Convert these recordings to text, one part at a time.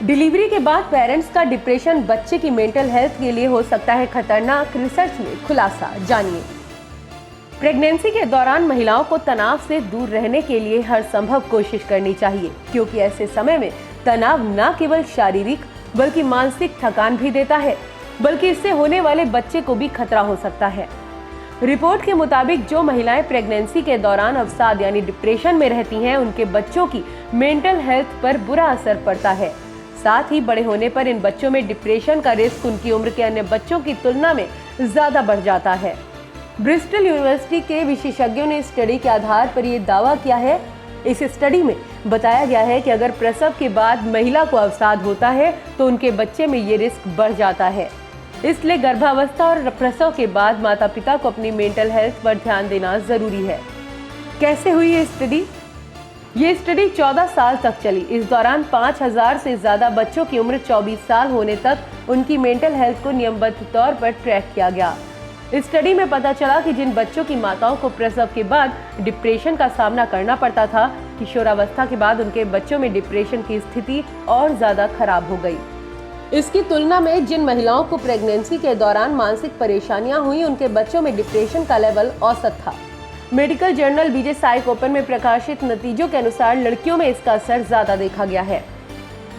Delivery के बाद parents का डिप्रेशन बच्चे की मेंटल हेल्थ के लिए हो सकता है खतरनाक, रिसर्च में खुलासा। जानिए। प्रेगनेंसी के दौरान महिलाओं को तनाव से दूर रहने के लिए हर संभव कोशिश करनी चाहिए, क्योंकि ऐसे समय में तनाव न केवल शारीरिक बल्कि मानसिक थकान भी देता है, बल्कि इससे होने वाले बच्चे को भी खतरा हो सकता है। रिपोर्ट के मुताबिक जो महिलाएं प्रेगनेंसी के दौरान अवसाद यानी डिप्रेशन में रहती हैं, उनके बच्चों की मेंटल हेल्थ पर बुरा असर पड़ता है। साथ ही बड़े होने पर इन बच्चों में डिप्रेशन का रिस्क उनकी उम्र के अन्य बच्चों की तुलना में ज्यादा बढ़ जाता है। ब्रिस्टल यूनिवर्सिटी के विशेषज्ञों ने स्टडी के आधार पर ये दावा किया है। इस स्टडी में बताया गया है कि अगर प्रसव के बाद महिला को अवसाद होता है तो उनके बच्चे में ये रिस्क बढ़ जाता है। इसलिए गर्भावस्था और प्रसव के बाद माता पिता को अपनी मेंटल हेल्थ पर ध्यान देना जरूरी है। कैसे हुई ये स्टडी? ये स्टडी 14 साल तक चली। इस दौरान 5000 से ज्यादा बच्चों की उम्र 24 साल होने तक उनकी मेंटल हेल्थ को नियमबद्ध तौर पर ट्रैक किया गया। इस स्टडी में पता चला कि जिन बच्चों की माताओं को प्रसव के बाद डिप्रेशन का सामना करना पड़ता था, किशोरावस्था के बाद उनके बच्चों में डिप्रेशन की स्थिति और ज्यादा खराब हो गई। इसकी तुलना में जिन महिलाओं को प्रेगनेंसी के दौरान मानसिक परेशानियां हुई, उनके बच्चों में डिप्रेशन का लेवल औसत था। मेडिकल जर्नल बीजे साइक ओपन में प्रकाशित नतीजों के अनुसार लड़कियों में इसका असर ज्यादा देखा गया है।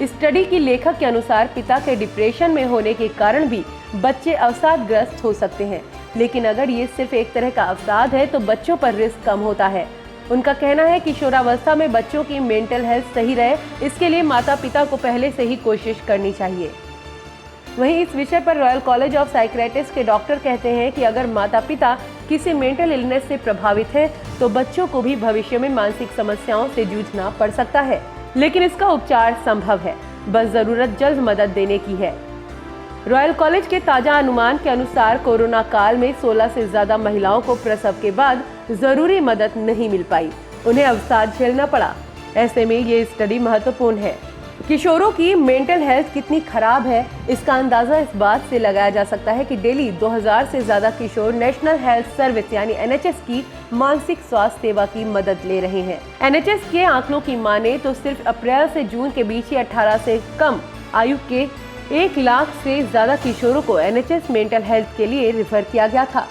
इस स्टडी की लेखक के अनुसार पिता के डिप्रेशन में होने के कारण भी बच्चे अवसादग्रस्त हो सकते हैं, लेकिन अगर ये सिर्फ एक तरह का अवसाद है तो बच्चों पर रिस्क कम होता है। उनका कहना है कि किशोरावस्था में बच्चों की मेंटल हेल्थ सही रहे, इसके लिए माता पिता को पहले से ही कोशिश करनी चाहिए। वहीं इस विषय पर रॉयल कॉलेज ऑफ साइकियाट्रिस्ट के डॉक्टर कहते हैं कि अगर माता पिता किसी मेंटल इलनेस से प्रभावित हैं, तो बच्चों को भी भविष्य में मानसिक समस्याओं से जूझना पड़ सकता है, लेकिन इसका उपचार संभव है, बस जरूरत जल्द मदद देने की है। रॉयल कॉलेज के ताजा अनुमान के अनुसार कोरोना काल में 16 से ज्यादा महिलाओं को प्रसव के बाद जरूरी मदद नहीं मिल पाई, उन्हें अवसाद झेलना पड़ा। ऐसे में ये स्टडी महत्वपूर्ण है। किशोरों की मेंटल हेल्थ कितनी खराब है, इसका अंदाजा इस बात से लगाया जा सकता है कि डेली 2000 से ज्यादा किशोर नेशनल हेल्थ सर्विस यानी NHS की मानसिक स्वास्थ्य सेवा की मदद ले रहे हैं। NHS के आंकड़ों की माने तो सिर्फ अप्रैल से जून के बीच ही 18 से कम आयु के 1 लाख से ज्यादा किशोरों को NHS मेंटल हेल्थ के लिए रेफर किया गया था।